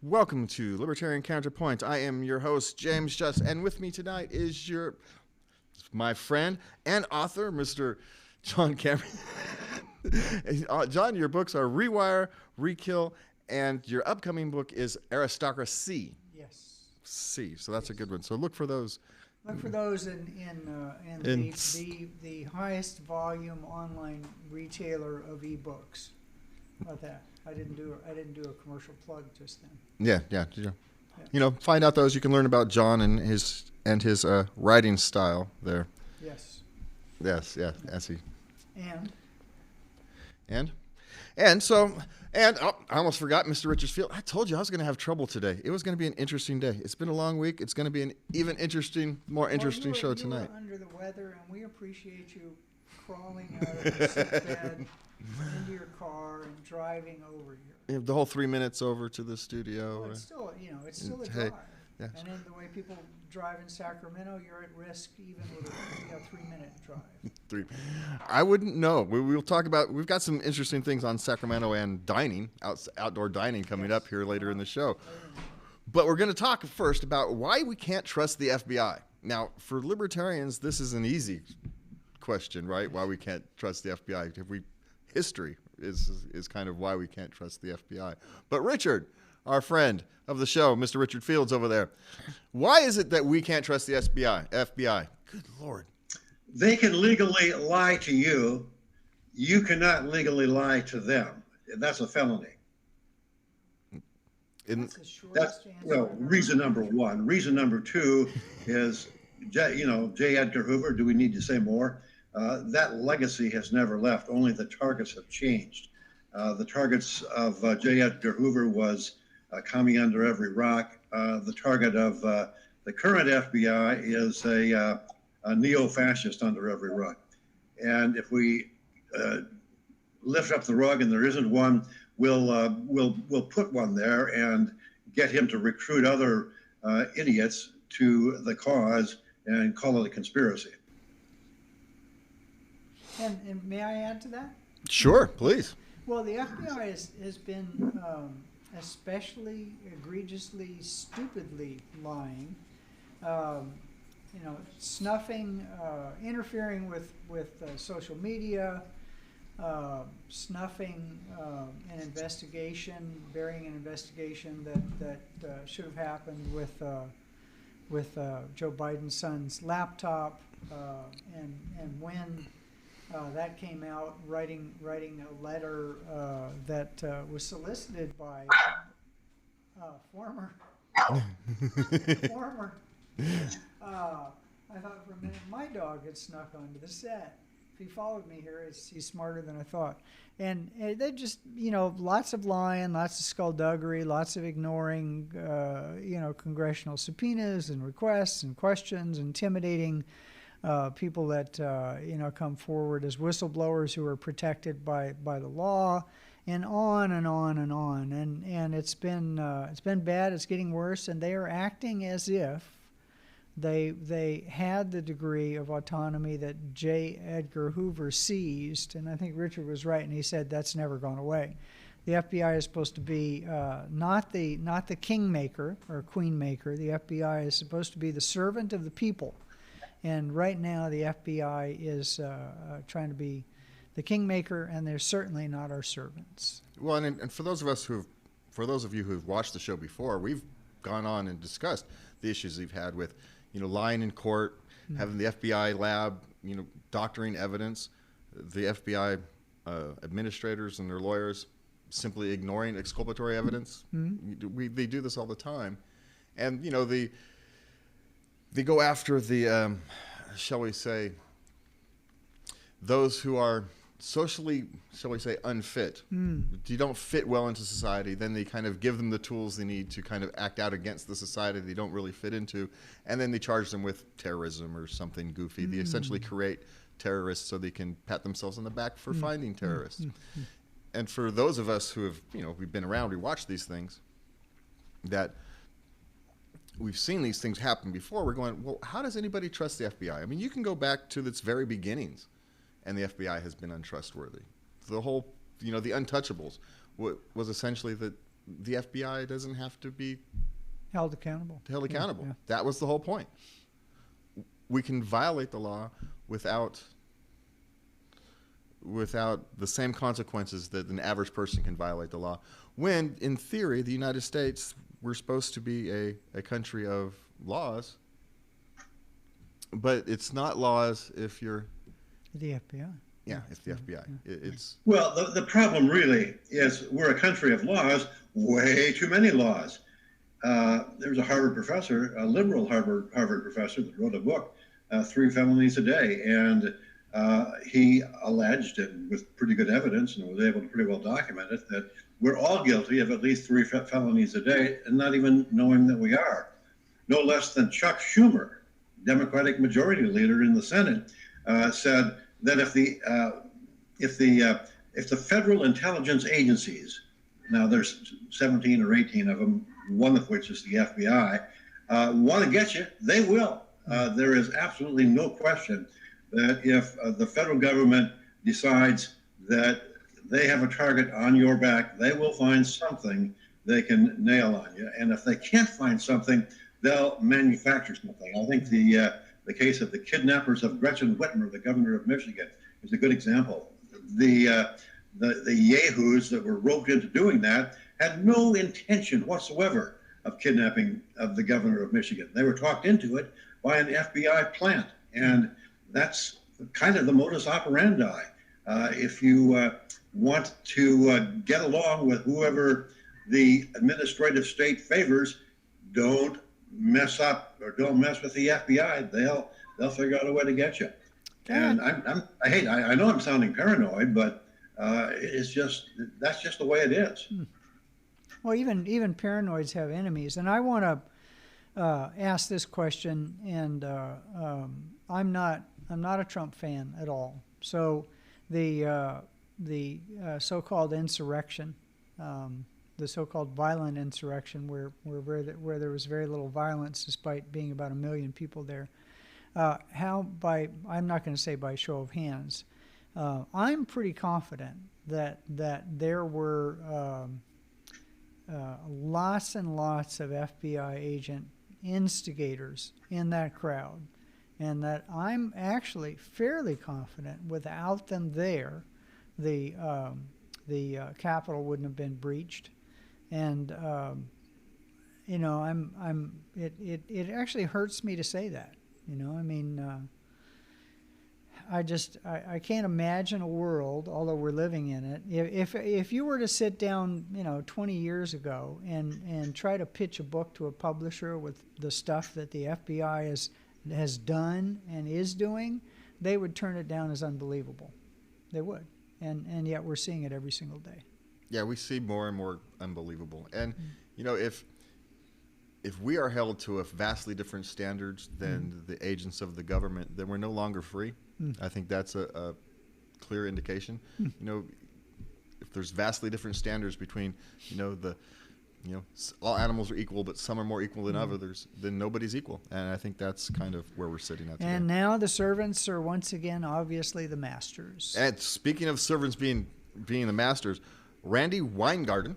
Welcome to Libertarian Counterpoint. I am your host, James Just, and with me tonight is my friend and author, Mr. John Cameron. John, your books are Rewire, Rekill, and your upcoming book is Aristocracy. Yes. C. So that's a good one. So look for those. Look for those in the highest volume online retailer of ebooks. How about that? I didn't do a commercial plug just then. Yeah. You know, find out those. You can learn about John and his writing style there. Yes. Yes, yeah. As he. I almost forgot Mr. Richards Field. I told you I was going to have trouble today. It was going to be an interesting day. It's been a long week. It's going to be an even more interesting show tonight. You were under the weather, and we appreciate you crawling out of your sick bed into your car and driving over here. The whole 3 minutes over to the studio. Well, it's still a drive. Hey, yeah. And then the way people drive in Sacramento, you're at risk even with a 3-minute drive. I wouldn't know. We'll talk about. We've got some interesting things on Sacramento and dining, outdoor dining coming up here later in the show. But we're going to talk first about why we can't trust the FBI. Now, for libertarians, this is an easy question, right? Why we can't trust the FBI? History is kind of why we can't trust the FBI. But Richard, our friend of the show, Mr. Richard Fields over there, why is it that we can't trust the FBI? Good Lord. They can legally lie to you. You cannot legally lie to them. That's a felony. That's reason number one. Reason number two is, J. Edgar Hoover. Do we need to say more? That legacy has never left. Only the targets have changed. The targets of J. Edgar Hoover was coming under every rock. The target of the current FBI is a neo-fascist under every rock. And if we lift up the rug and there isn't one, we'll put one there and get him to recruit other idiots to the cause and call it a conspiracy. And may I add to that? Sure, please. Well, the FBI has been especially egregiously, stupidly lying, snuffing, interfering with social media, snuffing an investigation, burying an investigation that should have happened with Joe Biden's son's laptop, and when that came out, writing a letter that was solicited by former. I thought for a minute my dog had snuck onto the set. If he followed me here, he's smarter than I thought. And they just, lots of lying, lots of skullduggery, lots of ignoring, congressional subpoenas and requests and questions, intimidating people that come forward as whistleblowers who are protected by the law, and on and on and on. And it's been bad. It's getting worse, and they are acting as if they had the degree of autonomy that J. Edgar Hoover seized. And I think Richard was right, and he said that's never gone away. The FBI is supposed to be not the kingmaker or queenmaker. The FBI is supposed to be the servant of the people. And right now, the FBI is trying to be the kingmaker, and they're certainly not our servants. Well, and for those of you who've watched the show before, we've gone on and discussed the issues we've had with, lying in court, having the FBI lab, doctoring evidence, the FBI administrators and their lawyers simply ignoring exculpatory evidence. Mm-hmm. They do this all the time, and they go after the, shall we say, those who are socially, shall we say, unfit. You don't fit well into society, then they kind of give them the tools they need to kind of act out against the society they don't really fit into, and then they charge them with terrorism or something goofy. They essentially create terrorists so they can pat themselves on the back for finding terrorists. And for those of us who have, we've been around, we watch these things, that we've seen these things happen before, we're going, well, how does anybody trust the FBI? I mean, you can go back to its very beginnings, and the FBI has been untrustworthy. The whole, the untouchables was essentially that the FBI doesn't have to be held accountable. Yeah. Yeah. That was the whole point. We can violate the law without the same consequences that an average person can violate the law. When, in theory, the United States, we're supposed to be a country of laws, but it's not laws if you're... The FBI. Yeah, it's the FBI. It's... Well, the problem really is we're a country of laws, way too many laws. There's a Harvard professor, a liberal Harvard professor that wrote a book, 3 Felonies a Day, and he alleged, and with pretty good evidence, and was able to pretty well document it, that we're all guilty of at least 3 felonies a day, and not even knowing that we are. No less than Chuck Schumer, Democratic Majority Leader in the Senate, said that if the federal intelligence agencies, now there's 17 or 18 of them, one of which is the FBI, want to get you, they will. There is absolutely no question that if the federal government decides that they have a target on your back, they will find something they can nail on you. And if they can't find something, they'll manufacture something. I think the case of the kidnappers of Gretchen Whitmer, the governor of Michigan, is a good example. The yahoos that were roped into doing that had no intention whatsoever of kidnapping of the governor of Michigan. They were talked into it by an FBI plant, and that's kind of the modus operandi. If you want to get along with whoever the administrative state favors, don't mess up or don't mess with the FBI. They'll figure out a way to get you. And I know I'm sounding paranoid, but that's just the way it is. Well, even paranoids have enemies, and I want to ask this question. And I'm not a Trump fan at all. So the so-called insurrection, the so-called violent insurrection, where there was very little violence, despite being about 1 million people there. I'm not going to say by show of hands. I'm pretty confident that there were lots and lots of FBI agent instigators in that crowd, and that I'm actually fairly confident without them there, the Capitol wouldn't have been breached. And it actually hurts me to say that. I mean, I can't imagine a world, although we're living in it. If you were to sit down, 20 years ago and try to pitch a book to a publisher with the stuff that the FBI has done and is doing, they would turn it down as unbelievable. They would. And yet we're seeing it every single day. Yeah, we see more and more unbelievable. And, if we are held to a vastly different standards than the agents of the government, then we're no longer free. I think that's a clear indication. If there's vastly different standards between, all animals are equal, but some are more equal than others, then nobody's equal. And I think that's kind of where we're sitting at today. And now the servants are once again, obviously, the masters. And speaking of servants being the masters, Randi Weingarten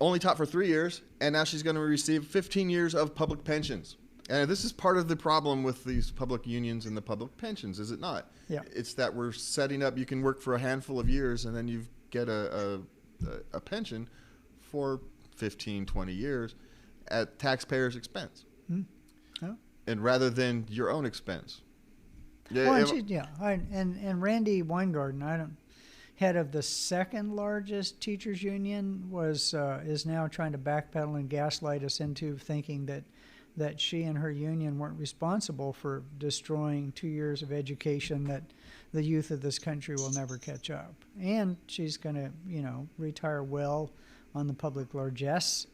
only taught for 3 years, and now she's going to receive 15 years of public pensions. And this is part of the problem with these public unions and the public pensions, is it not? Yeah. It's that we're setting up, you can work for a handful of years, and then you get a pension for 15, 20 years at taxpayers' expense. Oh. And rather than your own expense. And Randi Weingarten, head of the second largest teachers union, is now trying to backpedal and gaslight us into thinking that she and her union weren't responsible for destroying 2 years of education that the youth of this country will never catch up. And she's going to, retire well on the public largesse.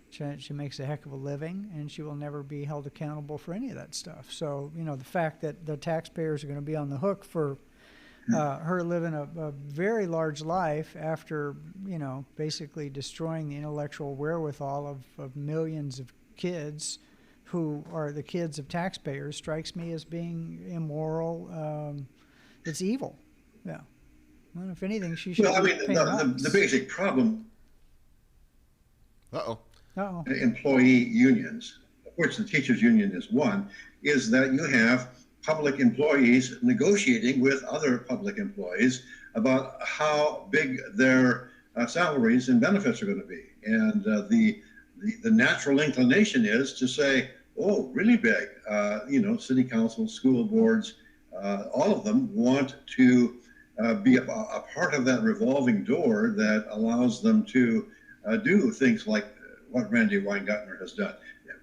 She makes a heck of a living, and she will never be held accountable for any of that stuff. So, the fact that the taxpayers are going to be on the hook for her living a very large life after, basically destroying the intellectual wherewithal of millions of kids who are the kids of taxpayers, strikes me as being immoral. It's evil. Yeah. Well, if anything, she should. Well, I mean, the basic problem Uh-oh. Uh-oh. employee unions, of which the teachers union is one, is that you have public employees negotiating with other public employees about how big their salaries and benefits are going to be. And the natural inclination is to say, oh, really big. City councils, school boards, all of them want to be a part of that revolving door that allows them to do things like what Randi Weingarten has done.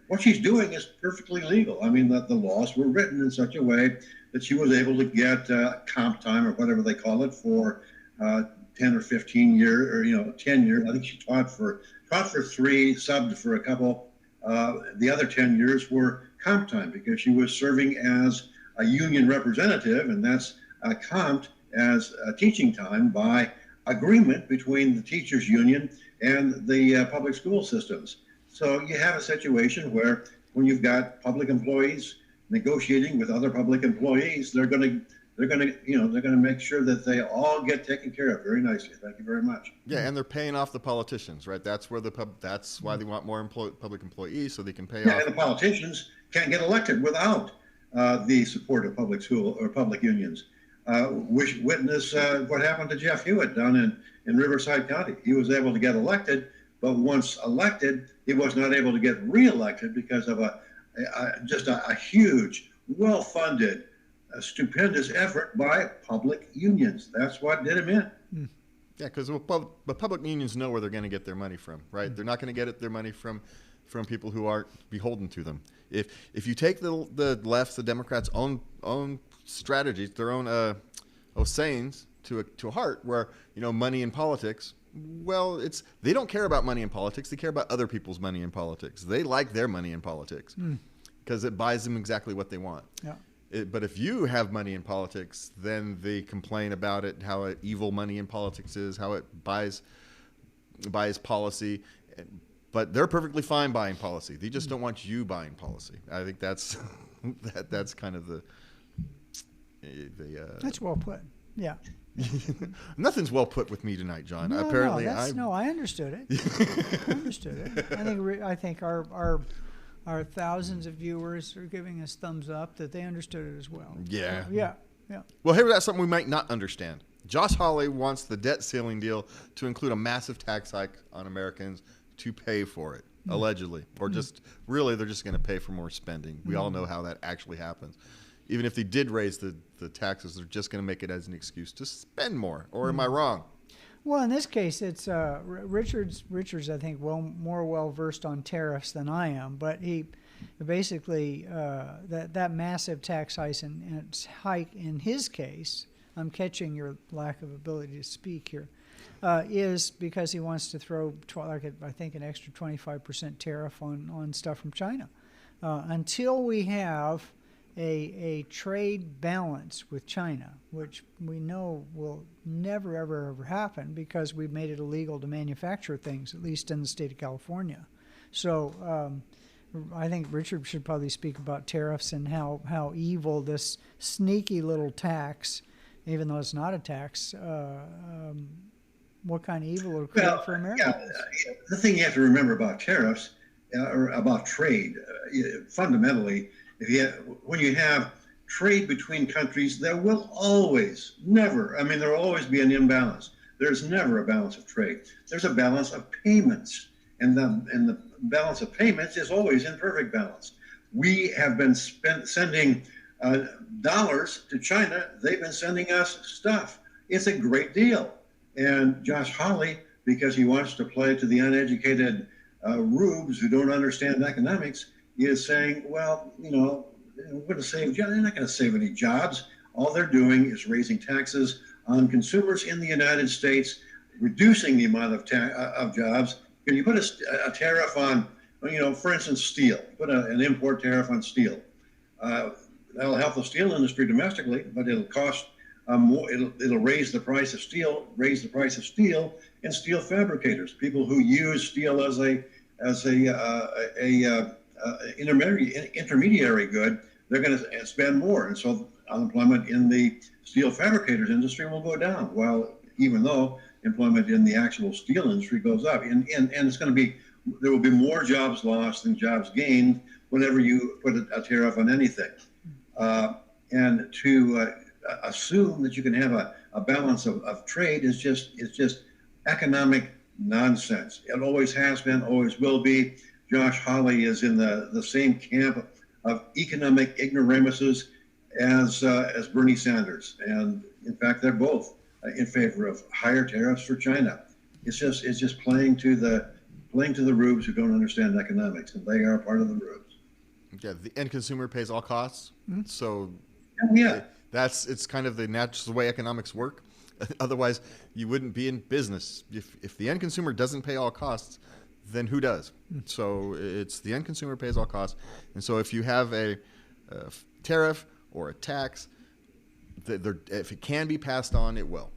What she's doing is perfectly legal. I mean, the laws were written in such a way that she was able to get comp time or whatever they call it for 10 or 15 years, or 10 years. I think she taught for 3, subbed for a couple. The other 10 years were comp time because she was serving as a union representative, and that's comped as teaching time by agreement between the teachers union and the public school systems. So you have a situation where when you've got public employees negotiating with other public employees, they're going to make sure that they all get taken care of very nicely. Thank you very much. Yeah, and they're paying off the politicians, right? That's where that's why they want more public employees, so they can pay off. And the politicians can't get elected without the support of public school or public unions. Witness what happened to Jeff Hewitt down in Riverside County. He was able to get elected, but once elected, he was not able to get reelected because of a huge, well-funded, stupendous effort by public unions. That's what did him in. Yeah, because the public unions know where they're going to get their money from, right? They're not going to get their money from people who aren't beholden to them. If you take the left, the Democrats' own strategies, their own sayings to heart, where money in politics. Well, they don't care about money in politics. They care about other people's money in politics. They like their money in politics because it buys them exactly what they want. Yeah. But if you have money in politics, then they complain about it, how evil money in politics is, how it buys policy. But they're perfectly fine buying policy. They just don't want you buying policy. I think that's that's kind of the That's well put. Yeah. Nothing's well put with me tonight, John. No, Apparently, no, I understood it. I understood it. I think our thousands of viewers are giving us thumbs up that they understood it as well. Yeah. Yeah. Well, here that's something we might not understand. Josh Hawley wants the debt ceiling deal to include a massive tax hike on Americans to pay for it, allegedly, or just really they're just going to pay for more spending. We all know how that actually happens. Even if they did raise the taxes, they're just going to make it as an excuse to spend more. Or am I wrong? Well, in this case, it's Richard's, I think, more well versed on tariffs than I am. But he basically that massive tax hike in his case, I'm catching your lack of ability to speak here, is because he wants to throw I think an extra 25% tariff on stuff from China. Until we have a trade balance with China, which we know will never, ever, ever happen because we've made it illegal to manufacture things, at least in the state of California. So I think Richard should probably speak about tariffs and how evil this sneaky little tax, even though it's not a tax, what kind of evil it would create for Americans. Yeah, the thing you have to remember about tariffs or about trade, fundamentally, when you have trade between countries, there will always, never, there will always be an imbalance. There's never a balance of trade. There's a balance of payments, and the balance of payments is always in perfect balance. We have been sending dollars to China. They've been sending us stuff. It's a great deal. And Josh Hawley, because he wants to play to the uneducated rubes who don't understand economics, is saying, well, we're going to save jobs. They're not going to save any jobs. All they're doing is raising taxes on consumers in the United States, reducing the amount of jobs. Can you put a tariff on, for instance, steel? Put an import tariff on steel. That'll help the steel industry domestically, but it'll cost more. It'll raise the price of steel. And steel fabricators, people who use steel as a intermediary good, they're going to spend more, and so unemployment in the steel fabricators industry will go down. While even though employment in the actual steel industry goes up, and it's going to be there will be more jobs lost than jobs gained whenever you put a tariff on anything. And to assume that you can have a balance of trade is just economic nonsense. It always has been, always will be. Josh Hawley is in the same camp of economic ignoramuses as Bernie Sanders, and in fact, they're both in favor of higher tariffs for China. It's just playing to the rubes who don't understand economics, and they are part of the rubes. Yeah, the end consumer pays all costs. Mm-hmm. So yeah, it's kind of the natural way economics work. Otherwise, you wouldn't be in business. If the end consumer doesn't pay all costs, then who does? So it's the end consumer pays all costs. And so if you have a tariff or a tax, if it can be passed on, it will.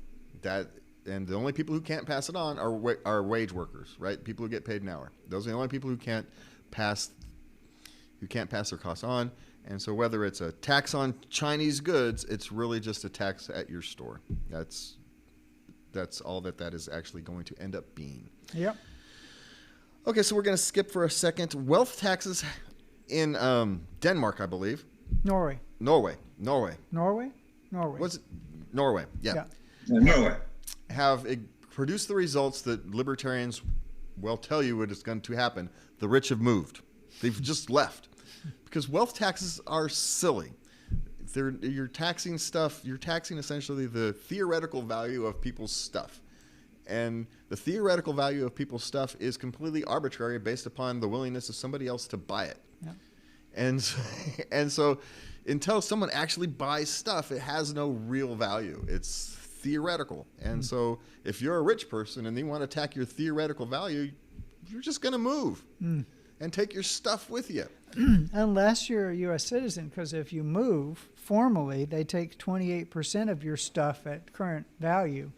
And the only people who can't pass it on are wage workers, right? People who get paid an hour. Those are the only people who can't pass their costs on. And so whether it's a tax on Chinese goods, it's really just a tax at your store. That's all that is actually going to end up being. Yep. Okay, so we're going to skip for a second. Wealth taxes in Denmark, I believe. Norway. Was it Norway? Yeah. Norway. Have produced the results that libertarians will tell you what is going to happen. The rich have moved. They've just left. Because wealth taxes are silly. You're taxing stuff. You're taxing essentially the theoretical value of people's stuff. And the theoretical value of people's stuff is completely arbitrary based upon the willingness of somebody else to buy it. Yeah. And so until someone actually buys stuff, it has no real value. It's theoretical. And so if you're a rich person and you want to attack your theoretical value, you're just going to move and take your stuff with you. Unless you're a U.S. citizen, because if you move formally, they take 28% of your stuff at current value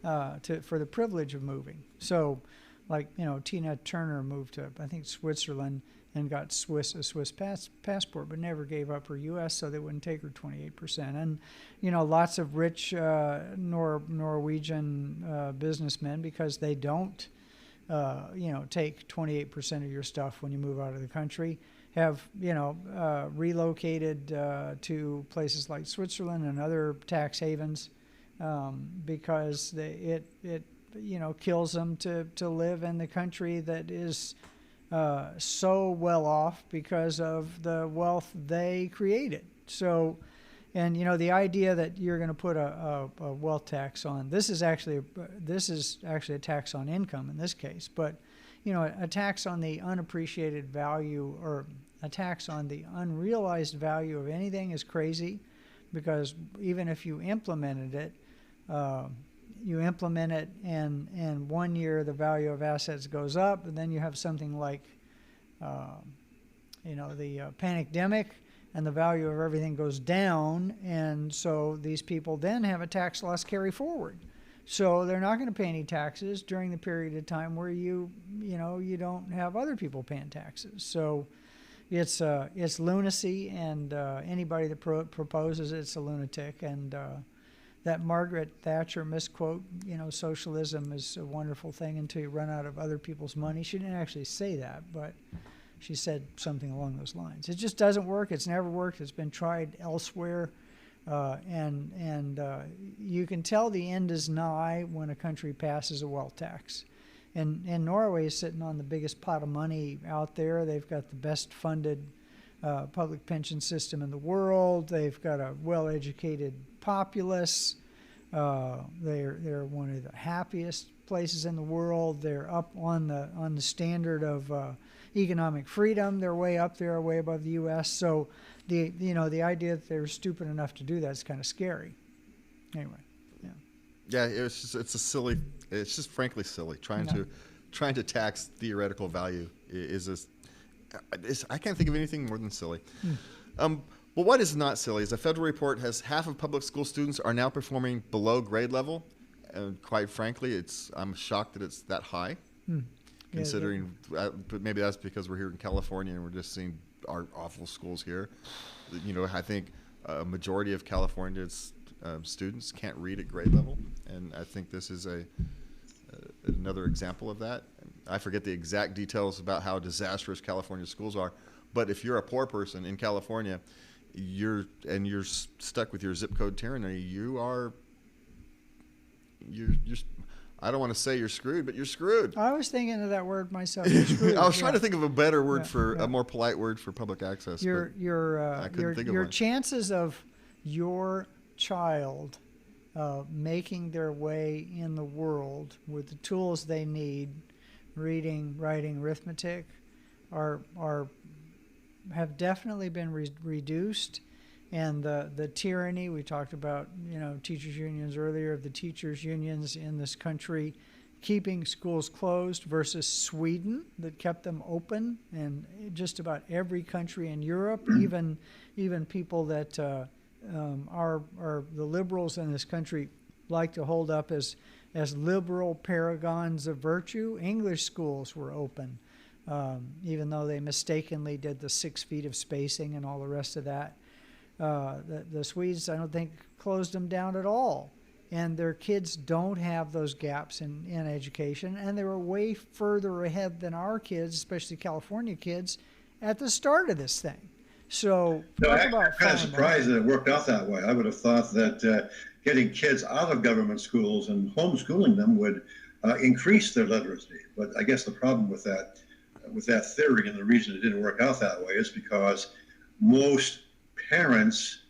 for the privilege of moving. So, like, Tina Turner moved to, I think, Switzerland and got a Swiss passport, but never gave up her U.S., so they wouldn't take her 28%. And, lots of rich Norwegian businessmen, because they don't, take 28% of your stuff when you move out of the country, have, relocated to places like Switzerland and other tax havens because it kills them to live in the country that is so well off because of the wealth they created. So, and the idea that you're going to put a wealth tax on, this is actually a tax on income in this case, but a tax on the unappreciated value or a tax on the unrealized value of anything is crazy, because even if you implemented it, and 1 year the value of assets goes up, and then you have something like, the pandemic, and the value of everything goes down, and so these people then have a tax loss carry forward. So they're not going to pay any taxes during the period of time where you don't have other people paying taxes. So it's lunacy, and anybody that proposes it's a lunatic. And that Margaret Thatcher misquote, socialism is a wonderful thing until you run out of other people's money. She didn't actually say that, but she said something along those lines. It just doesn't work. It's never worked. It's been tried elsewhere. And you can tell the end is nigh when a country passes a wealth tax. And Norway is sitting on the biggest pot of money out there. They've got the best funded public pension system in the world. They've got a well-educated populace. They're one of the happiest places in the world. They're up on the standard of economic freedom. They're way up there, way above the U.S. So the idea that they're stupid enough to do that is kind of scary. Anyway, yeah. Yeah, it's just frankly silly. Trying to tax theoretical value I can't think of anything more than silly. But what is not silly is a federal report has half of public school students are now performing below grade level. And quite frankly, I'm shocked that it's that high, considering, but maybe that's because we're here in California and we're just seeing our awful schools here. I think a majority of California's students can't read at grade level, and I think this is another example of that. I forget the exact details about how disastrous California schools are, but if you're a poor person in California, you're stuck with your zip code tyranny, you're I don't want to say you're screwed, but you're screwed. I was thinking of that word myself. You're screwed. I was trying to think of a better word Yeah. a more polite word for public access. Your one. chances of your child making their way in the world with the tools they need, reading, writing, arithmetic, have definitely been reduced. And the tyranny we talked about, teachers unions earlier, of the teachers unions in this country keeping schools closed versus Sweden that kept them open, and just about every country in Europe, even people that are the liberals in this country like to hold up as liberal paragons of virtue. English schools were open, even though they mistakenly did the 6 feet of spacing and all the rest of that. The Swedes, I don't think, closed them down at all. And their kids don't have those gaps in education. And they were way further ahead than our kids, especially California kids, at the start of this thing. So, I'm kind of surprised that it worked out that way. I would have thought that getting kids out of government schools and homeschooling them would increase their literacy. But I guess the problem with that theory, and the reason it didn't work out that way, is because most parents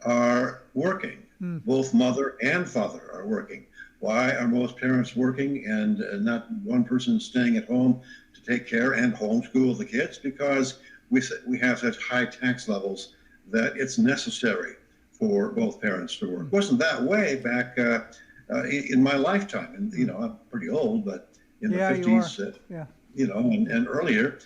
are working. Both mother and father are working. Why are most parents working and not one person staying at home to take care and homeschool the kids? Because we have such high tax levels that it's necessary for both parents to work. It wasn't that way back in my lifetime. And I'm pretty old, but in the 50s, and earlier,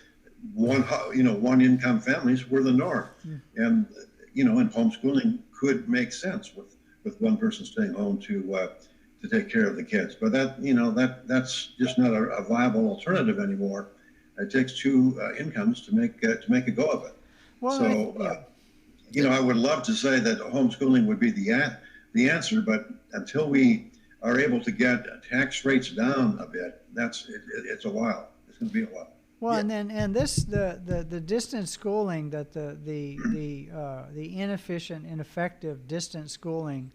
one income families were the norm. And and homeschooling could make sense with one person staying home to take care of the kids. But that's just not a viable alternative anymore. It takes two incomes to make a go of it. Well, so I would love to say that homeschooling would be the answer, but until we are able to get tax rates down a bit, it's a while. It's going to be a while. Well, and the distance schooling, that the inefficient, ineffective distance schooling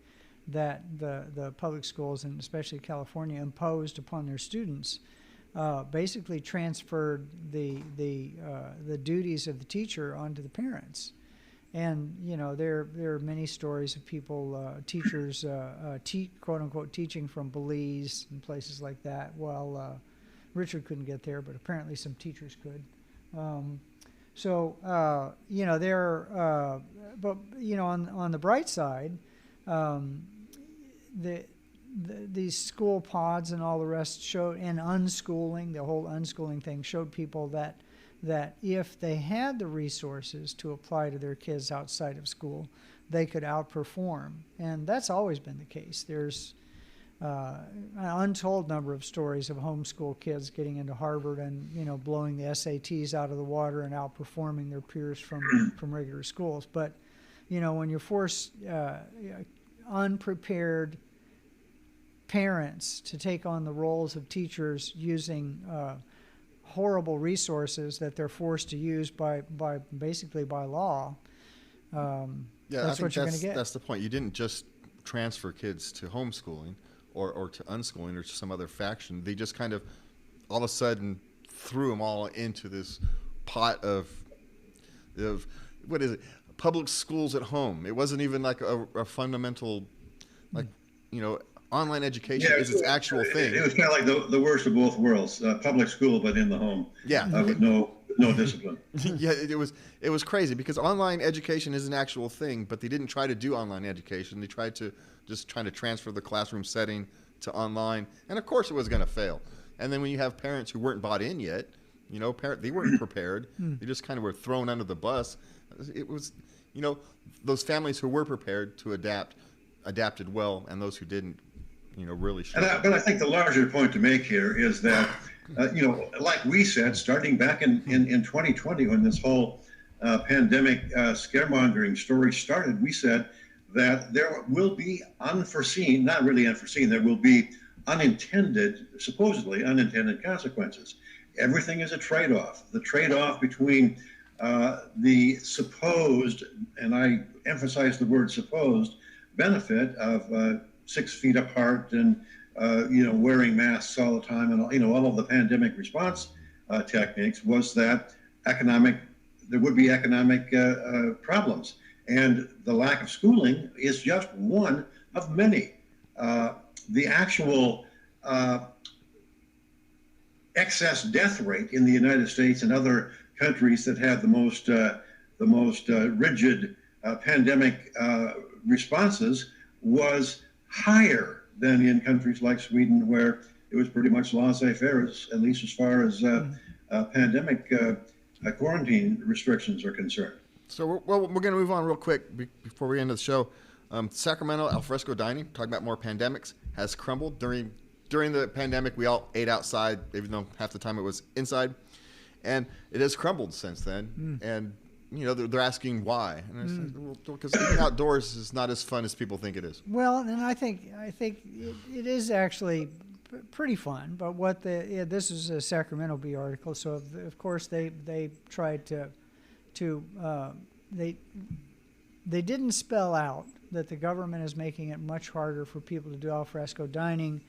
that the public schools, and especially California, imposed upon their students, basically transferred the duties of the teacher onto the parents. And there are many stories of people, teachers, quote unquote, teaching from Belize and places like that. While Richard couldn't get there, but apparently some teachers could. On the bright side, these school pods and all the rest showed, and unschooling, the whole unschooling thing showed people that if they had the resources to apply to their kids outside of school, they could outperform. And that's always been the case. There's an untold number of stories of homeschool kids getting into Harvard and blowing the SATs out of the water and outperforming their peers from regular schools. But when you force unprepared parents to take on the roles of teachers using horrible resources that they're forced to use basically by law, that's what you're going to get. That's the point. You didn't just transfer kids to homeschooling or to unschooling or to some other faction. They just kind of all of a sudden threw them all into this pot of what is it? Public schools at home. It wasn't even like a fundamental, online education is its actual thing. It was kind of like the worst of both worlds: public school, but in the home. Yeah, with no discipline. Yeah, it was crazy because online education is an actual thing, but they didn't try to do online education. They tried to transfer the classroom setting to online, and of course it was going to fail. And then when you have parents who weren't bought in yet, they weren't prepared. They just kind of were thrown under the bus. It was, those families who were prepared to adapted well, and those who didn't, really should. But I think the larger point to make here is that, like we said, starting back in 2020 when this whole pandemic scaremongering story started, we said that there will be there will be supposedly unintended consequences. Everything is a trade-off. The trade-off between the supposed, and I emphasize the word supposed, benefit of 6 feet apart and wearing masks all the time and all of the pandemic response techniques was that there would be economic problems, and the lack of schooling is just one of many. The actual excess death rate in the United States and other countries that have the most rigid pandemic responses was higher than in countries like Sweden, where it was pretty much laissez-faire, at least as far as pandemic quarantine restrictions are concerned. So we're going to move on real quick before we end the show. Sacramento alfresco dining, talking about more pandemics, has crumbled. During the pandemic, we all ate outside, even though half the time it was inside. And it has crumbled since then. And, they're asking why. And I said, well, because eating outdoors is not as fun as people think it is. Well, and I think it is actually pretty fun. But this is a Sacramento Bee article, so of course they tried to they didn't spell out that the government is making it much harder for people to do alfresco dining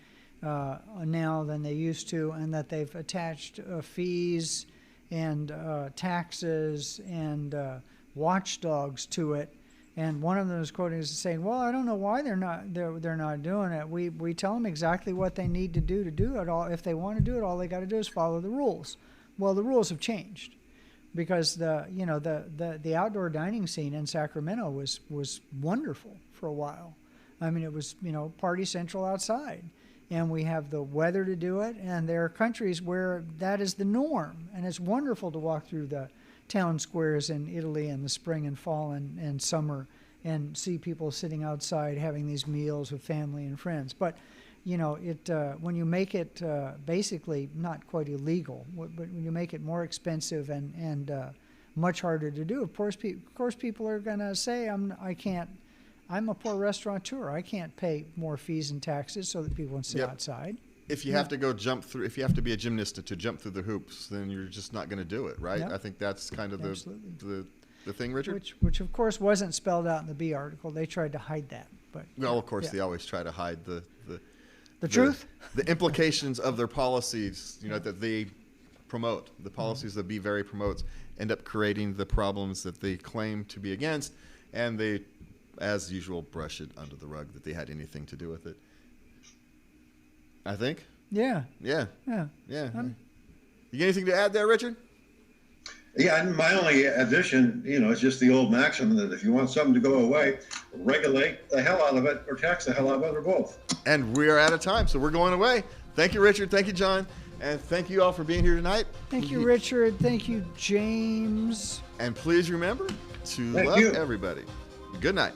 now than they used to, and that they've attached fees and taxes and watchdogs to it. And one of them is quoting as saying, "Well, I don't know why they're not doing it. We tell them exactly what they need to do it all. If they want to do it, all they got to do is follow the rules." Well, the rules have changed, because the outdoor dining scene in Sacramento was wonderful for a while. I mean, it was party central outside, and we have the weather to do it. And there are countries where that is the norm, and it's wonderful to walk through the town squares in Italy in the spring and fall and summer and see people sitting outside having these meals with family and friends. But when you make it basically not quite illegal, but when you make it more expensive and much harder to do, of course people are going to say, I'm a poor restaurateur. I can't pay more fees and taxes so that people can sit outside. If you have to if you have to be a gymnast to jump through the hoops, then you're just not going to do it, right? Yeah. I think that's kind of the thing, Richard. Which of course wasn't spelled out in the B article. They tried to hide that, but well, of course they always try to hide the truth, the implications of their policies, that they promote. The policies that B very promotes end up creating the problems that they claim to be against, and they, as usual, brush it under the rug that they had anything to do with it. I think. Yeah. You got anything to add there, Richard? Yeah, and my only addition, is just the old maxim that if you want something to go away, regulate the hell out of it or tax the hell out of it or both. And we are out of time, so we're going away. Thank you, Richard. Thank you, John. And thank you all for being here tonight. Thank you, Richard. Thank you, James. And please remember to love everybody. Good night.